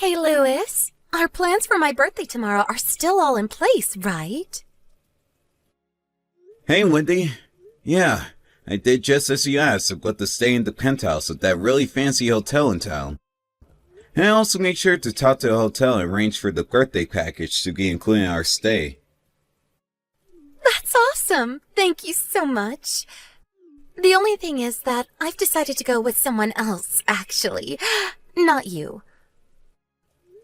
Hey, Louis. Our plans for my birthday tomorrow are still all in place, right? Hey, Wendy. Yeah, I did just as you asked. I've got to stay in the penthouse of that really fancy hotel in town. And I also make sure to talk to the hotel and arrange for the birthday package to be included in our stay. That's awesome. Thank you so much. The only thing is that I've decided to go with someone else, actually. Not you.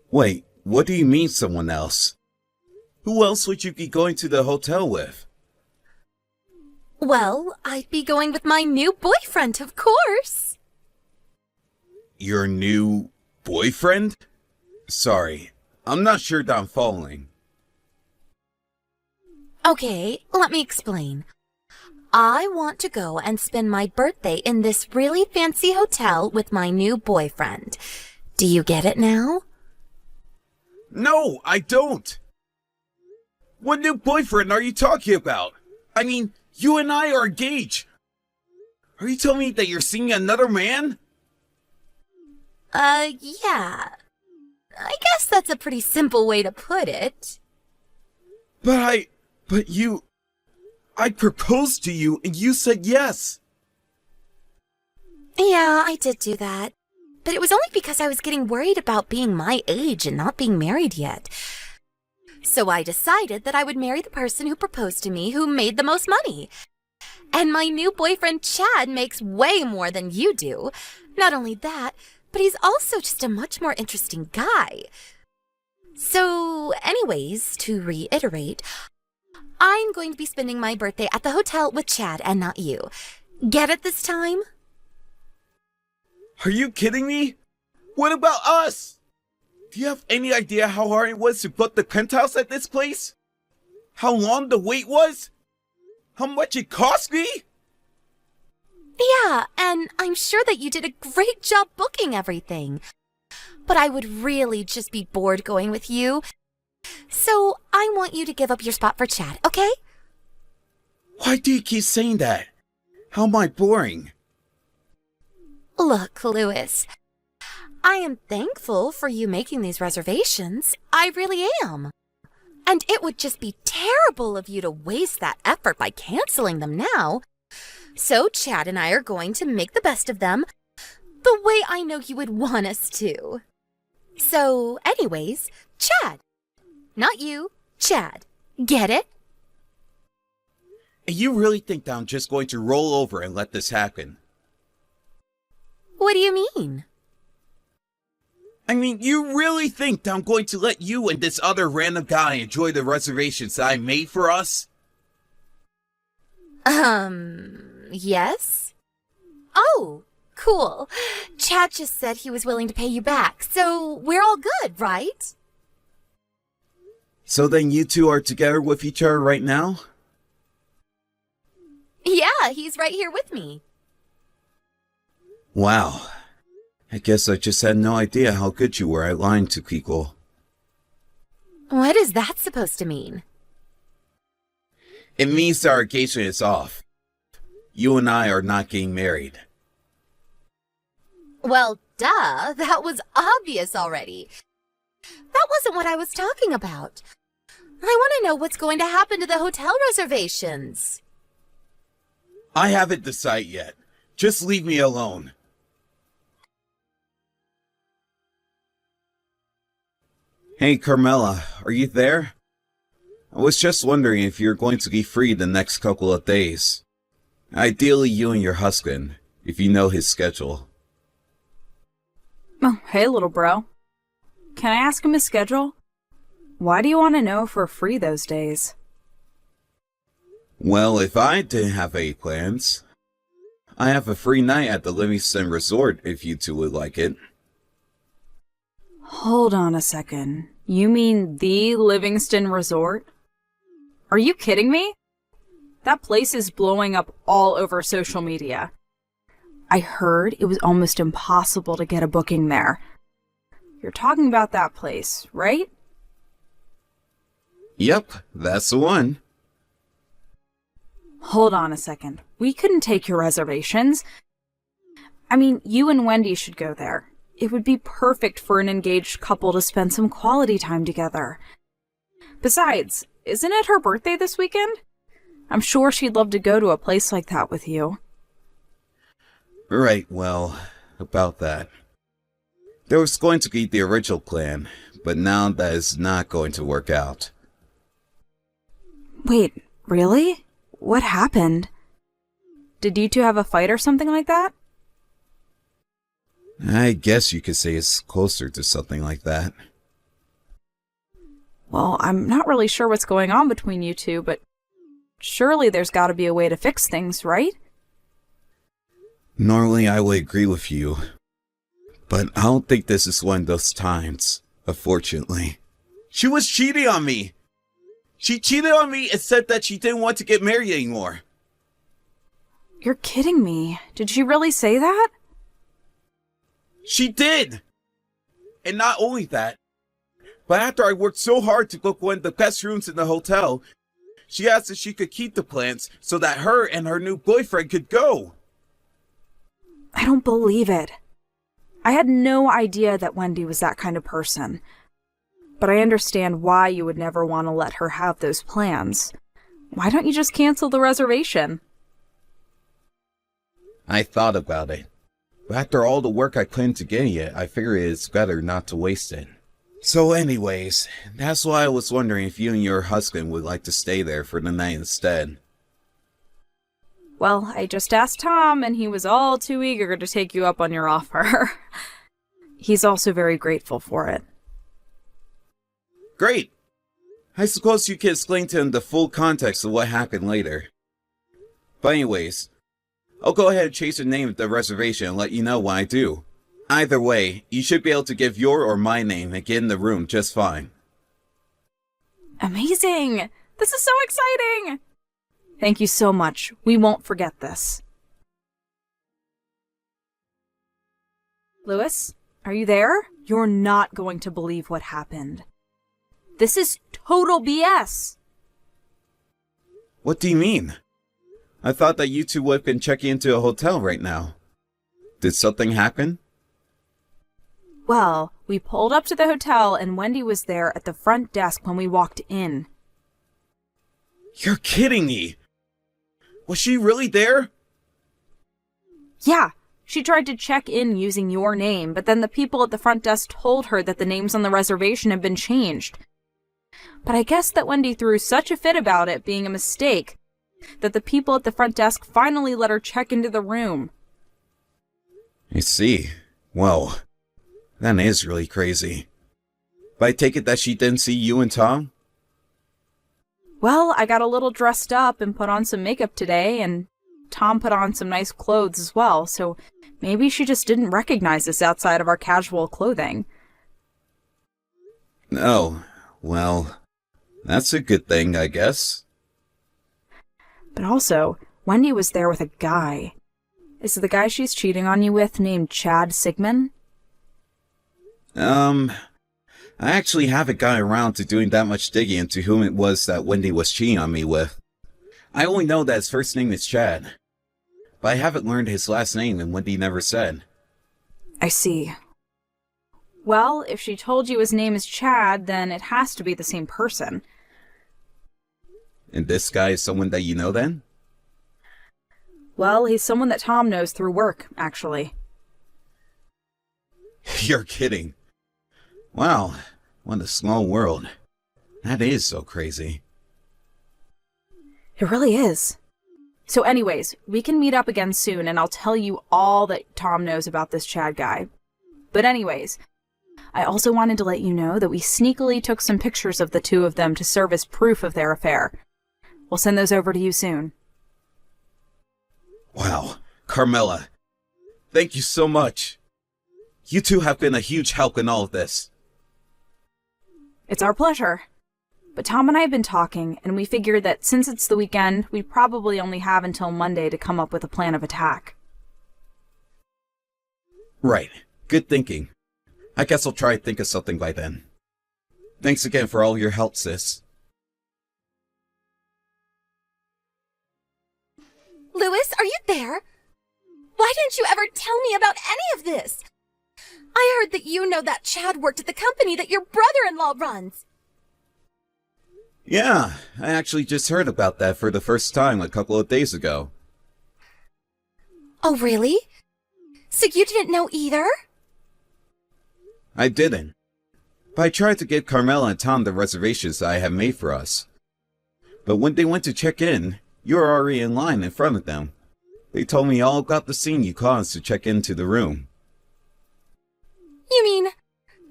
Wait, what do you mean someone else? Who else would you be going to the hotel with? Well, I'd be going with my new boyfriend, of course. Your new boyfriend? Sorry, I'm not sure that I'm following. Okay, let me explain. I want to go and spend my birthday in this really fancy hotel with my new boyfriend. Do you get it now? No, I don't! What new boyfriend are you talking about? I mean, you and I are engaged. Are you telling me that you're seeing another man? Yeah. I guess that's a pretty simple way to put it. I proposed to you and you said yes. Yeah, I did do that. But it was only because I was getting worried about being my age and not being married yet. So I decided that I would marry the person who proposed to me who made the most money. And my new boyfriend Chad makes way more than you do. Not only that, but he's also just a much more interesting guy. So anyways, to reiterate, I'm going to be spending my birthday at the hotel with Chad and not you. Get it this time? Are you kidding me? What about us? Do you have any idea how hard it was to book the penthouse at this place? How long the wait was? How much it cost me? Yeah, and I'm sure that you did a great job booking everything. But I would really just be bored going with you. So I want you to give up your spot for Chad, okay? Why do you keep saying that? How am I boring? Look, Louis, I am thankful for you making these reservations. I really am. And it would just be terrible of you to waste that effort by canceling them now. So Chad and I are going to make the best of them, the way I know you would want us to. So, anyways, Chad. Not you, Chad. Get it? And you really think that I'm just going to roll over and let this happen? What do you mean? I mean, you really think that I'm going to let you and this other random guy enjoy the reservations that I made for us? Yes? Oh, cool. Chad just said he was willing to pay you back, so we're all good, right? So then you two are together with each other right now? Yeah, he's right here with me. Wow. I guess I just had no idea how good you were at lying to people. What is that supposed to mean? It means that our engagement is off. You and I are not getting married. Well, duh, that was obvious already. That wasn't what I was talking about. I want to know what's going to happen to the hotel reservations. I haven't decided yet. Just leave me alone. Hey, Carmela, are you there? I was just wondering if you're going to be free the next couple of days. Ideally, you and your husband, if you know his schedule. Oh, hey, little bro. Can I ask him his schedule? Why do you want to know if we're free those days? Well, if I didn't have any plans, I have a free night at the Livingston Resort if you two would like it. Hold on a second. You mean the Livingston Resort? Are you kidding me? That place is blowing up all over social media. I heard it was almost impossible to get a booking there. You're talking about that place, right? Yep, that's the one. Hold on a second. We couldn't take your reservations. I mean, you and Wendy should go there. It would be perfect for an engaged couple to spend some quality time together. Besides, isn't it her birthday this weekend? I'm sure she'd love to go to a place like that with you. Right, well, about that. There was going to be the original plan, but now that is not going to work out. Wait, really? What happened? Did you two have a fight or something like that? I guess you could say it's closer to something like that. Well, I'm not really sure what's going on between you two, but surely there's got to be a way to fix things, right? Normally I would agree with you, but I don't think this is one of those times, unfortunately. She was cheating on me! She cheated on me and said that she didn't want to get married anymore. You're kidding me. Did she really say that? She did! And not only that, but after I worked so hard to book one of the best rooms in the hotel, she asked if she could keep the plants so that her and her new boyfriend could go. I don't believe it. I had no idea that Wendy was that kind of person. But I understand why you would never want to let her have those plans. Why don't you just cancel the reservation? I thought about it. But after all the work I put into getting it, I figured it's better not to waste it. So anyways, that's why I was wondering if you and your husband would like to stay there for the night instead. Well, I just asked Tom, and he was all too eager to take you up on your offer. He's also very grateful for it. Great! I suppose you can explain to him the full context of what happened later. But anyways, I'll go ahead and change the name of the reservation and let you know when I do. Either way, you should be able to give your or my name and get in the room just fine. Amazing! This is so exciting! Thank you so much. We won't forget this. Lewis, are you there? You're not going to believe what happened. This is total BS. What do you mean? I thought that you two would have been checking into a hotel right now. Did something happen? Well, we pulled up to the hotel and Wendy was there at the front desk when we walked in. You're kidding me! Was she really there? Yeah, she tried to check in using your name, but then the people at the front desk told her that the names on the reservation had been changed. But I guess that Wendy threw such a fit about it being a mistake that the people at the front desk finally let her check into the room. I see. Well, that is really crazy. But I take it that she didn't see you and Tom? Well, I got a little dressed up and put on some makeup today, and Tom put on some nice clothes as well, so maybe she just didn't recognize us outside of our casual clothing. Oh, well, that's a good thing, I guess. But also, Wendy was there with a guy. Is the guy she's cheating on you with named Chad Sigmund? I actually haven't gotten around to doing that much digging into whom it was that Wendy was cheating on me with. I only know that his first name is Chad, but I haven't learned his last name and Wendy never said. I see. Well, if she told you his name is Chad, then it has to be the same person. And this guy is someone that you know then? Well, he's someone that Tom knows through work, actually. You're kidding. Wow, what a small world. That is so crazy. It really is. So anyways, we can meet up again soon and I'll tell you all that Tom knows about this Chad guy. But anyways, I also wanted to let you know that we sneakily took some pictures of the two of them to serve as proof of their affair. We'll send those over to you soon. Wow, Carmela, thank you so much. You two have been a huge help in all of this. It's our pleasure. But Tom and I have been talking, and we figured that since it's the weekend, we probably only have until Monday to come up with a plan of attack. Right, good thinking. I guess I'll try to think of something by then. Thanks again for all your help, sis. Louis, are you there? Why didn't you ever tell me about any of this? I heard that you know that Chad worked at the company that your brother-in-law runs. Yeah, I actually just heard about that for the first time a couple of days ago. Oh, really? So you didn't know either? I didn't. But I tried to give Carmela and Tom the reservations that I had made for us. But when they went to check in, you were already in line in front of them. They told me all about the scene you caused to check into the room. You mean,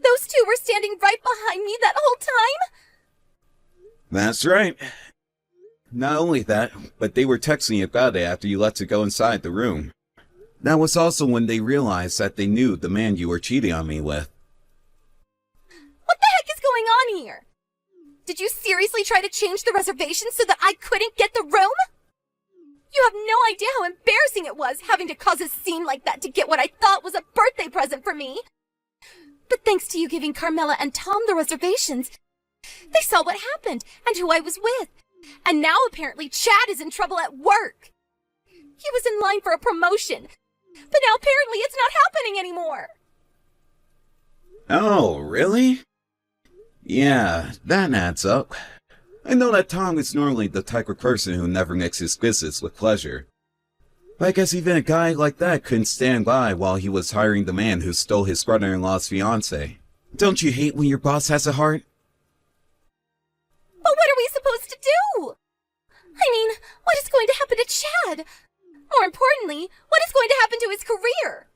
those two were standing right behind me that whole time? That's right. Not only that, but they were texting about it after you left to go inside the room. That was also when they realized that they knew the man you were cheating on me with. What the heck is going on here? Did you seriously try to change the reservation so that I couldn't get the room? You have no idea how embarrassing it was having to cause a scene like that to get what I thought was a birthday present for me. But thanks to you giving Carmela and Tom the reservations, they saw what happened and who I was with. And now apparently Chad is in trouble at work. He was in line for a promotion, but now apparently it's not happening anymore. Oh, really? Yeah, that adds up. I know that Tom is normally the type of person who never mixes business with pleasure. But I guess even a guy like that couldn't stand by while he was hiring the man who stole his brother-in-law's fiancée. Don't you hate when your boss has a heart? But what are we supposed to do? I mean, what is going to happen to Chad? More importantly, what is going to happen to his career?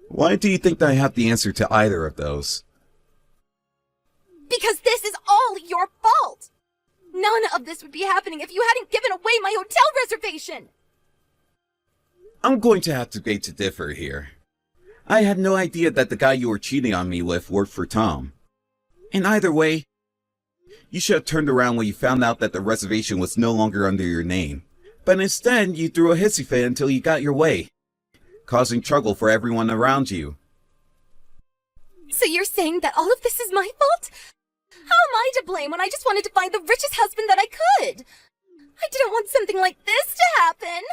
Why do you think that I have the answer to either of those? Because this is all your fault. None of this would be happening if you hadn't given away my hotel reservation. I'm going to have to beg to differ here. I had no idea that the guy you were cheating on me with worked for Tom. And either way, you should have turned around when you found out that the reservation was no longer under your name. But instead, you threw a hissy fit until you got your way, causing trouble for everyone around you. So you're saying that all of this is my fault? How am I to blame when I just wanted to find the richest husband that I could? I didn't want something like this to happen.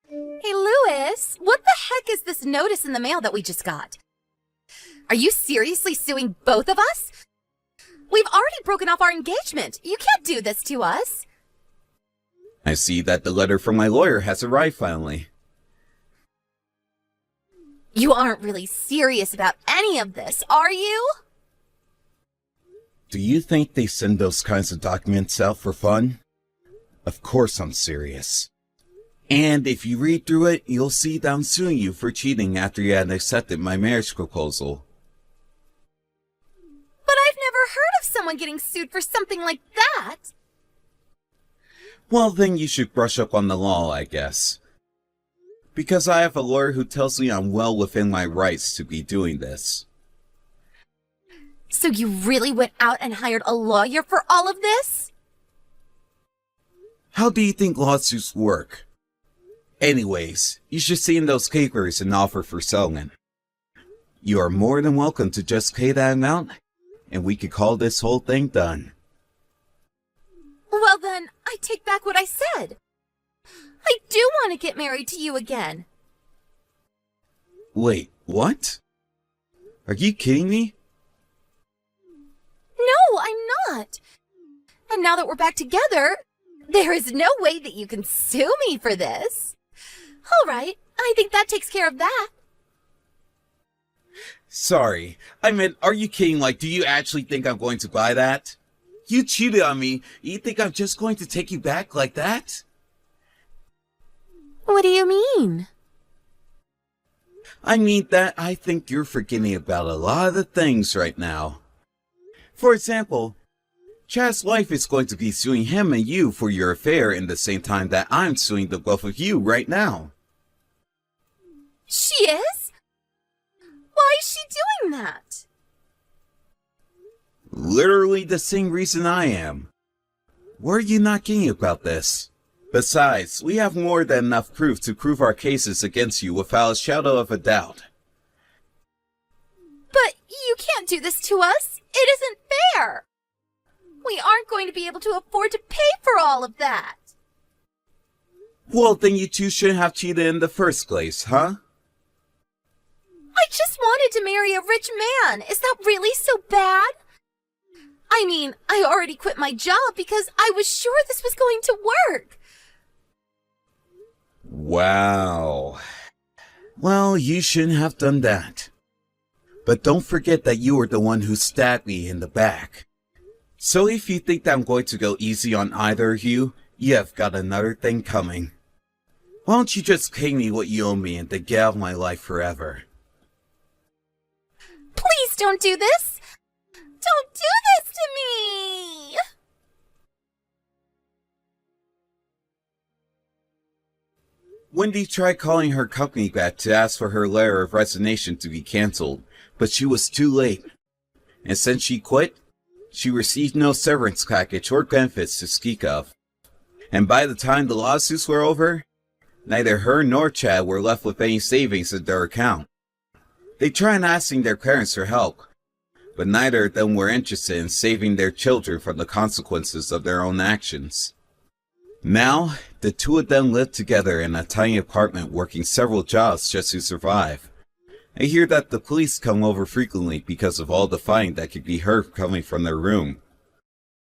Hey, Louis, what the heck is this notice in the mail that we just got? Are you seriously suing both of us? We've already broken off our engagement. You can't do this to us. I see that the letter from my lawyer has arrived finally. You aren't really serious about any of this, are you? Do you think they send those kinds of documents out for fun? Of course I'm serious. And if you read through it, you'll see that I'm suing you for cheating after you had accepted my marriage proposal. But I've never heard of someone getting sued for something like that. Well, then you should brush up on the law, I guess. Because I have a lawyer who tells me I'm well within my rights to be doing this. So you really went out and hired a lawyer for all of this? How do you think lawsuits work? Anyways, you should see in those papers an offer for settlement. You are more than welcome to just pay that amount, and we could call this whole thing done. Well then, I take back what I said. I do want to get married to you again. Wait, what? Are you kidding me? No, I'm not. And now that we're back together, there is no way that you can sue me for this. All right, I think that takes care of that. Sorry, I meant, are you kidding? Like, do you actually think I'm going to buy that? You cheated on me. You think I'm just going to take you back like that? What do you mean? I mean that I think you're forgetting about a lot of the things right now. For example, Chad's wife is going to be suing him and you for your affair in the same time that I'm suing the both of you right now. She is? Why is she doing that? Literally the same reason I am. Why are you not getting about this? Besides, we have more than enough proof to prove our cases against you without a shadow of a doubt. But you can't do this to us. It isn't fair. We aren't going to be able to afford to pay for all of that. Well, then you two shouldn't have cheated in the first place, huh? I just wanted to marry a rich man. Is that really so bad? I mean, I already quit my job because I was sure this was going to work. Wow. Well, you shouldn't have done that. But don't forget that you were the one who stabbed me in the back. So if you think that I'm going to go easy on either of you, you have got another thing coming. Why don't you just pay me what you owe me and then get out of my life forever? Please don't do this. Don't do this to me. Wendy tried calling her company back to ask for her letter of resignation to be cancelled, but she was too late. And since she quit, she received no severance package or benefits to speak of. And by the time the lawsuits were over, neither her nor Chad were left with any savings in their account. They tried asking their parents for help, but neither of them were interested in saving their children from the consequences of their own actions. Now, the two of them live together in a tiny apartment working several jobs just to survive. I hear that the police come over frequently because of all the fighting that could be heard coming from their room.